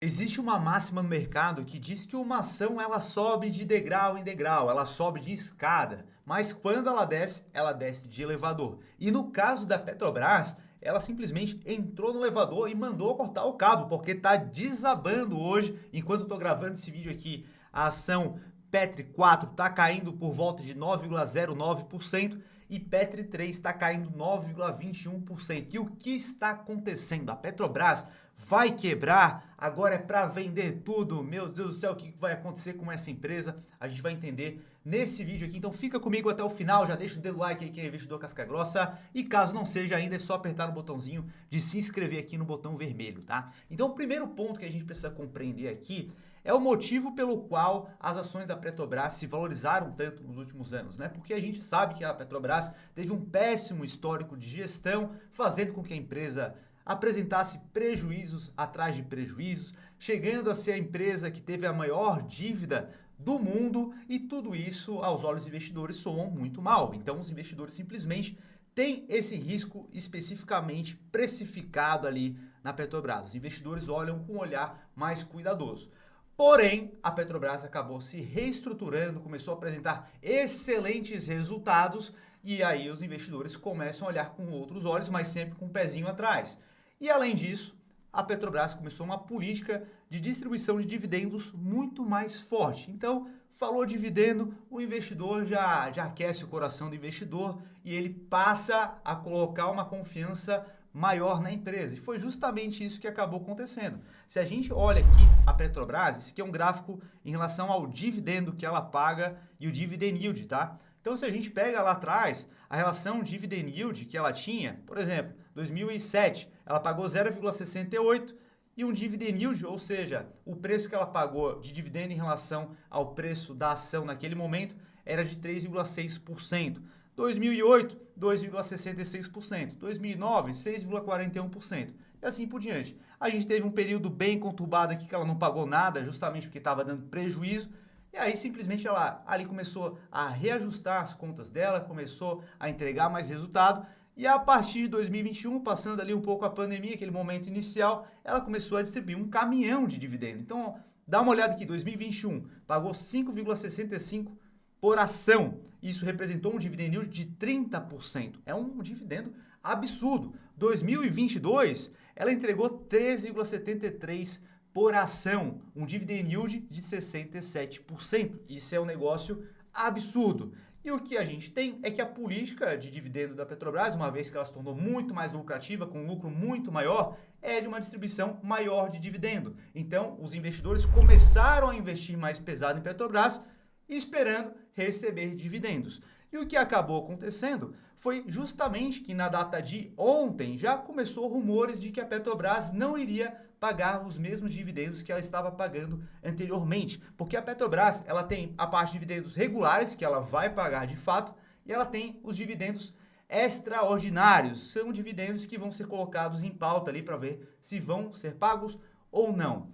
Existe uma máxima no mercado que diz que uma ação ela sobe de degrau em degrau, ela sobe de escada, mas quando ela desce de elevador. E no caso da Petrobras, ela simplesmente entrou no elevador e mandou cortar o cabo, porque está desabando hoje. Enquanto eu estou gravando esse vídeo aqui, a ação Petri 4 está caindo por volta de 9,09% e Petri 3 está caindo 9,21%. E o que está acontecendo? A Petrobras vai quebrar? Agora é para vender tudo? Meu Deus do céu, o que vai acontecer com essa empresa? A gente vai entender nesse vídeo aqui, então fica comigo até o final, já deixa o dedo like aí que é investidor casca grossa, e caso não seja ainda é só apertar no botãozinho de se inscrever aqui no botão vermelho, tá? Então o primeiro ponto que a gente precisa compreender aqui é o motivo pelo qual as ações da Petrobras se valorizaram tanto nos últimos anos, né? Porque a gente sabe que a Petrobras teve um péssimo histórico de gestão, fazendo com que a empresa apresentasse prejuízos atrás de prejuízos, chegando a ser a empresa que teve a maior dívida do mundo, e tudo isso aos olhos dos investidores soam muito mal. Então os investidores simplesmente têm esse risco especificamente precificado ali na Petrobras. Os investidores olham com um olhar mais cuidadoso. Porém, a Petrobras acabou se reestruturando, começou a apresentar excelentes resultados e aí os investidores começam a olhar com outros olhos, mas sempre com um pezinho atrás. E além disso, a Petrobras começou uma política de distribuição de dividendos muito mais forte. Então, falou dividendo, o investidor já aquece o coração do investidor e ele passa a colocar uma confiança maior na empresa. E foi justamente isso que acabou acontecendo. Se a gente olha aqui a Petrobras, esse aqui é um gráfico em relação ao dividendo que ela paga e o dividend yield, tá? Então, se a gente pega lá atrás a relação dividend yield que ela tinha, por exemplo, 2007, ela pagou 0,68 e um dividend yield, ou seja, o preço que ela pagou de dividendo em relação ao preço da ação naquele momento era de 3,6%. 2008, 2,66%. 2009, 6,41%. E assim por diante. A gente teve um período bem conturbado aqui que ela não pagou nada, justamente porque estava dando prejuízo. E aí simplesmente ela ali começou a reajustar as contas dela, começou a entregar mais resultado. E a partir de 2021, passando ali um pouco a pandemia, aquele momento inicial, ela começou a distribuir um caminhão de dividendo. Então, dá uma olhada aqui, 2021 pagou 5,65 por ação. Isso representou um dividend yield de 30%. É um dividendo absurdo. 2022, ela entregou 13,73 por ação, um dividend yield de 67%. Isso é um negócio absurdo. E o que a gente tem é que a política de dividendo da Petrobras, uma vez que ela se tornou muito mais lucrativa, com um lucro muito maior, é de uma distribuição maior de dividendo. Então, os investidores começaram a investir mais pesado em Petrobras, esperando receber dividendos. E o que acabou acontecendo foi justamente que na data de ontem já começou rumores de que a Petrobras não iria pagar os mesmos dividendos que ela estava pagando anteriormente, porque a Petrobras ela tem a parte de dividendos regulares que ela vai pagar de fato e ela tem os dividendos extraordinários, são dividendos que vão ser colocados em pauta ali para ver se vão ser pagos ou não.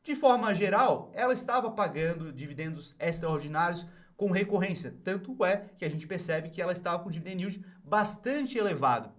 De forma geral, ela estava pagando dividendos extraordinários com recorrência, tanto é que a gente percebe que ela estava com dividend yield bastante elevado.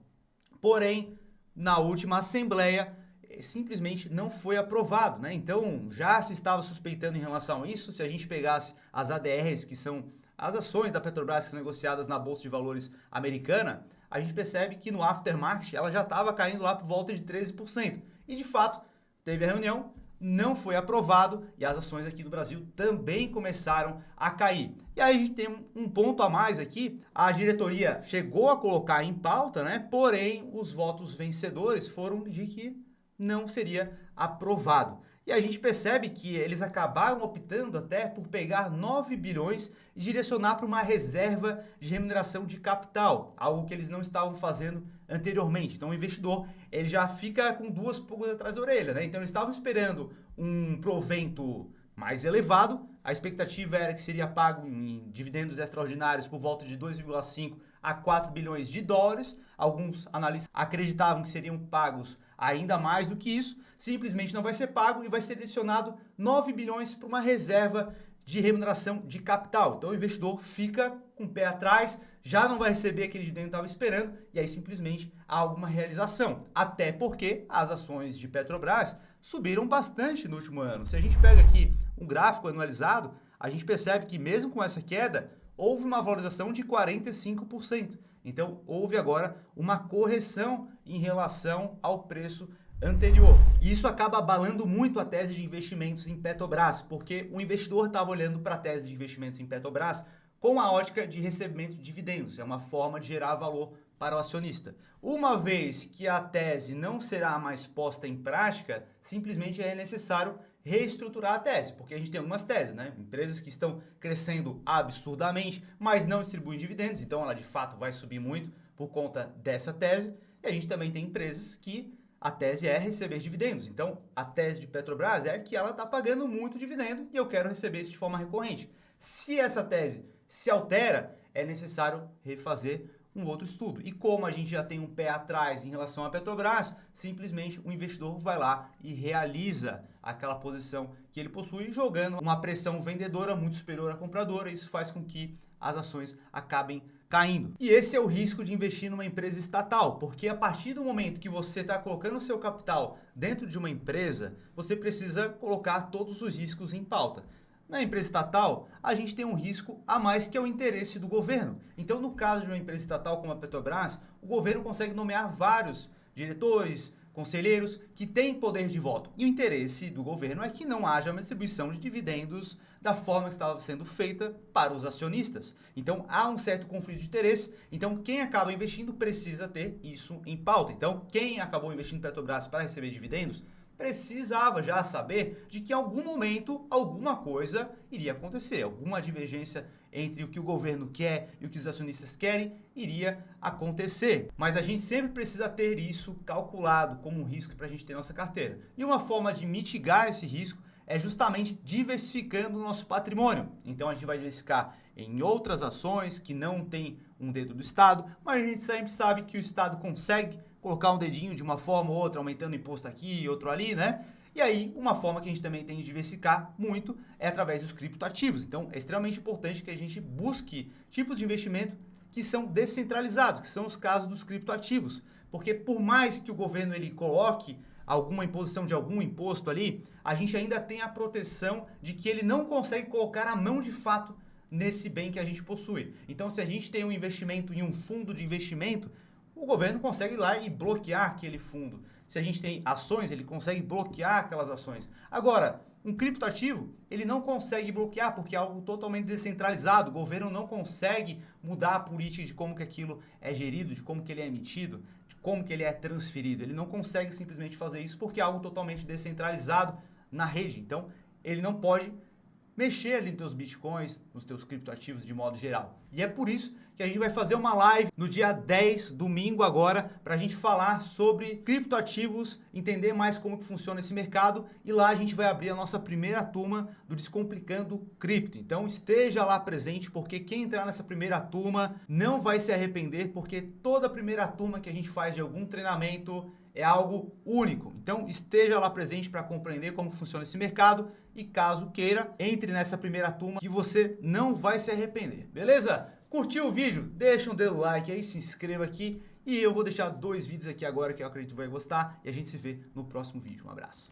Porém, na última assembleia, simplesmente não foi aprovado, né? Então, já se estava suspeitando em relação a isso. Se a gente pegasse as ADRs, que são as ações da Petrobras que são negociadas na Bolsa de Valores americana, a gente percebe que no aftermarket ela já estava caindo lá por volta de 13%. E, de fato, teve a reunião, não foi aprovado e as ações aqui do Brasil também começaram a cair. E aí a gente tem um ponto a mais aqui, a diretoria chegou a colocar em pauta, né? Porém, os votos vencedores foram de que não seria aprovado. E a gente percebe que eles acabaram optando até por pegar 9 bilhões e direcionar para uma reserva de remuneração de capital, algo que eles não estavam fazendo anteriormente. Então o investidor ele já fica com duas pulgas atrás da orelha, né? Então eles estavam esperando um provento mais elevado, a expectativa era que seria pago em dividendos extraordinários por volta de 2,5 a 4 bilhões de dólares. Alguns analistas acreditavam que seriam pagos ainda mais do que isso, simplesmente não vai ser pago e vai ser adicionado 9 bilhões para uma reserva de remuneração de capital. Então o investidor fica com o pé atrás, já não vai receber aquele dividendo que estava esperando e aí simplesmente há alguma realização. Até porque as ações de Petrobras subiram bastante no último ano. Se a gente pega aqui um gráfico anualizado, a gente percebe que mesmo com essa queda, houve uma valorização de 45%. Então, houve agora uma correção em relação ao preço anterior. E isso acaba abalando muito a tese de investimentos em Petrobras, porque o investidor estava olhando para a tese de investimentos em Petrobras com a ótica de recebimento de dividendos. É uma forma de gerar valor para o acionista. Uma vez que a tese não será mais posta em prática, simplesmente é necessário reestruturar a tese, porque a gente tem algumas teses, né? Empresas que estão crescendo absurdamente, mas não distribuem dividendos, então ela de fato vai subir muito por conta dessa tese. E a gente também tem empresas que a tese é receber dividendos. Então, a tese de Petrobras é que ela está pagando muito dividendo e eu quero receber isso de forma recorrente. Se essa tese se altera, é necessário refazer um outro estudo. E como a gente já tem um pé atrás em relação à Petrobras, simplesmente o investidor vai lá e realiza aquela posição que ele possui, jogando uma pressão vendedora muito superior à compradora. Isso faz com que as ações acabem caindo. E esse é o risco de investir numa empresa estatal, porque a partir do momento que você está colocando o seu capital dentro de uma empresa, você precisa colocar todos os riscos em pauta. Na empresa estatal, a gente tem um risco a mais que é o interesse do governo. Então, no caso de uma empresa estatal como a Petrobras, o governo consegue nomear vários diretores, conselheiros que têm poder de voto. E o interesse do governo é que não haja uma distribuição de dividendos da forma que estava sendo feita para os acionistas. Então, há um certo conflito de interesse. Então, quem acaba investindo precisa ter isso em pauta. Então, quem acabou investindo em Petrobras para receber dividendos precisava já saber de que em algum momento alguma coisa iria acontecer, alguma divergência entre o que o governo quer e o que os acionistas querem iria acontecer. Mas a gente sempre precisa ter isso calculado como um risco para a gente ter nossa carteira. E uma forma de mitigar esse risco é justamente diversificando o nosso patrimônio. Então a gente vai diversificar em outras ações que não tem um dedo do Estado, mas a gente sempre sabe que o Estado consegue colocar um dedinho de uma forma ou outra, aumentando o imposto aqui e outro ali, né? E aí, uma forma que a gente também tem de diversificar muito é através dos criptoativos. Então, é extremamente importante que a gente busque tipos de investimento que são descentralizados, que são os casos dos criptoativos. Porque por mais que o governo ele coloque alguma imposição de algum imposto ali, a gente ainda tem a proteção de que ele não consegue colocar a mão de fato nesse bem que a gente possui. Então, se a gente tem um investimento em um fundo de investimento, o governo consegue ir lá e bloquear aquele fundo. Se a gente tem ações, ele consegue bloquear aquelas ações. Agora, um criptoativo, ele não consegue bloquear porque é algo totalmente descentralizado. O governo não consegue mudar a política de como que aquilo é gerido, de como que ele é emitido, de como que ele é transferido. Ele não consegue simplesmente fazer isso porque é algo totalmente descentralizado na rede. Então, ele não pode mexer ali nos teus bitcoins, nos teus criptoativos de modo geral. E é por isso que a gente vai fazer uma live no dia 10, domingo agora, para a gente falar sobre criptoativos, entender mais como que funciona esse mercado, e lá a gente vai abrir a nossa primeira turma do Descomplicando Cripto. Então esteja lá presente, porque quem entrar nessa primeira turma não vai se arrepender, porque toda primeira turma que a gente faz de algum treinamento é algo único. Então esteja lá presente para compreender como funciona esse mercado e caso queira, entre nessa primeira turma que você não vai se arrepender, beleza? Curtiu o vídeo? Deixa um dedo like aí, se inscreva aqui e eu vou deixar 2 vídeos aqui agora que eu acredito que vai gostar e a gente se vê no próximo vídeo. Um abraço.